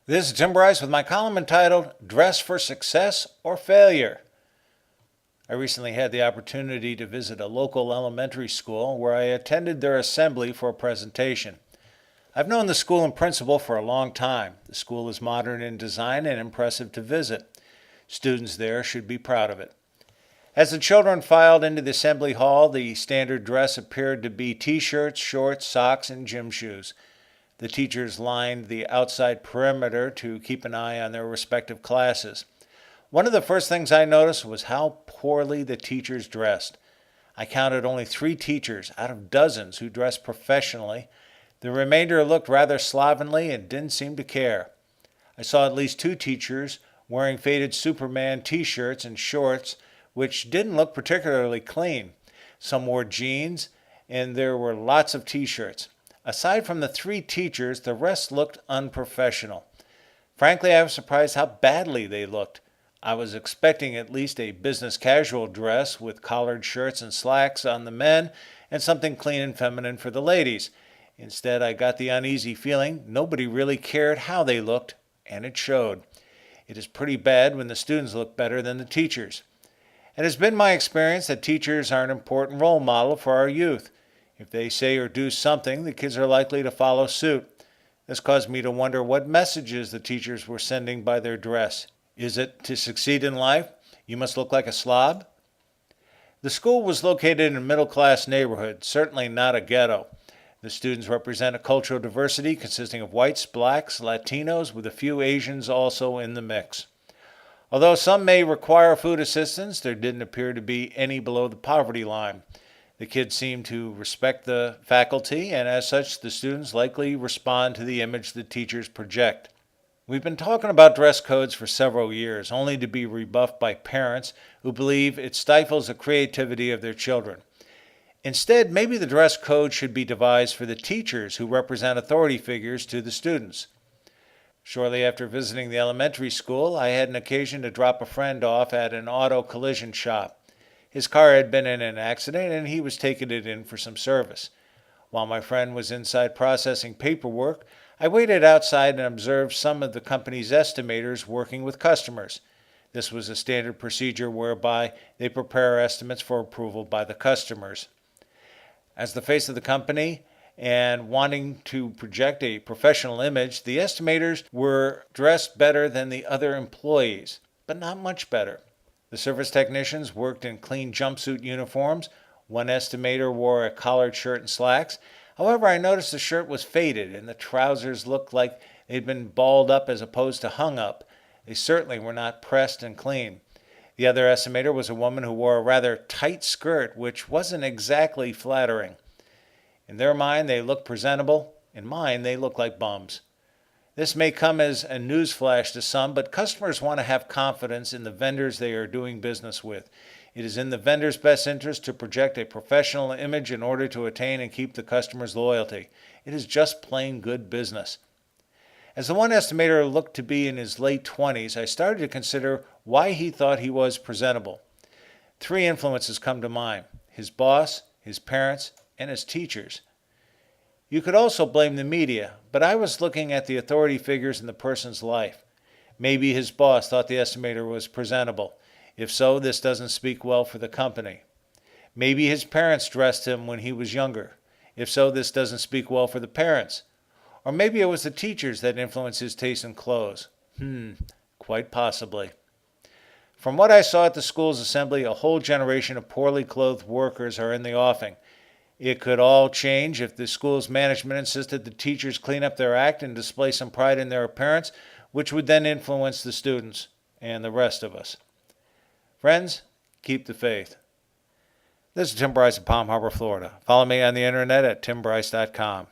This is Tim Bryce with my column entitled Dress for Success or Failure. I recently had the opportunity to visit a local elementary school where I attended their assembly for a presentation. I've known the school and principal for a long time. The school is modern in design and impressive to visit. Students there should be proud of it. As the children filed into the assembly hall, the standard dress appeared to be t-shirts, shorts, socks, and gym shoes. The teachers lined the outside perimeter to keep an eye on their respective classes. One of the first things I noticed was how poorly the teachers dressed. I counted only 3 teachers out of dozens who dressed professionally. The remainder looked rather slovenly and didn't seem to care. I saw at least 2 teachers wearing faded Superman t-shirts and shorts, which didn't look particularly clean. Some wore jeans, and there were lots of t-shirts. Aside from the 3 teachers, the rest looked unprofessional. Frankly, I was surprised how badly they looked. I was expecting at least a business casual dress with collared shirts and slacks on the men and something clean and feminine for the ladies. Instead, I got the uneasy feeling nobody really cared how they looked, and it showed. It is pretty bad when the students look better than the teachers. It has been my experience that teachers are an important role model for our youth. If they say or do something, the kids are likely to follow suit. This caused me to wonder what messages the teachers were sending by their dress. Is it to succeed in life, you must look like a slob? The school was located in a middle-class neighborhood, certainly not a ghetto. The students represent a cultural diversity consisting of whites, blacks, Latinos, with a few Asians also in the mix. Although some may require food assistance, there didn't appear to be any below the poverty line. The kids seem to respect the faculty, and as such, the students likely respond to the image the teachers project. We've been talking about dress codes for several years, only to be rebuffed by parents who believe it stifles the creativity of their children. Instead, maybe the dress code should be devised for the teachers who represent authority figures to the students. Shortly after visiting the elementary school, I had an occasion to drop a friend off at an auto collision shop. His car had been in an accident and he was taking it in for some service. While my friend was inside processing paperwork, I waited outside and observed some of the company's estimators working with customers. This was a standard procedure whereby they prepare estimates for approval by the customers. As the face of the company and wanting to project a professional image, the estimators were dressed better than the other employees, but not much better. The service technicians worked in clean jumpsuit uniforms. One estimator wore a collared shirt and slacks. However, I noticed the shirt was faded and the trousers looked like they'd been balled up as opposed to hung up. They certainly were not pressed and clean. The other estimator was a woman who wore a rather tight skirt, which wasn't exactly flattering. In their mind, they looked presentable. In mine, they looked like bums. This may come as a newsflash to some, but customers want to have confidence in the vendors they are doing business with. It is in the vendor's best interest to project a professional image in order to attain and keep the customer's loyalty. It is just plain good business. As the one estimator looked to be in his late 20s, I started to consider why he thought he was presentable. 3 influences come to mind: his boss, his parents, and his teachers. You could also blame the media, but I was looking at the authority figures in the person's life. Maybe his boss thought the estimator was presentable. If so, this doesn't speak well for the company. Maybe his parents dressed him when he was younger. If so, this doesn't speak well for the parents. Or maybe it was the teachers that influenced his taste in clothes. Quite possibly. From what I saw at the school's assembly, a whole generation of poorly clothed workers are in the offing. It could all change if the school's management insisted the teachers clean up their act and display some pride in their appearance, which would then influence the students and the rest of us. Friends, keep the faith. This is Tim Bryce of Palm Harbor, Florida. Follow me on the internet at timbryce.com.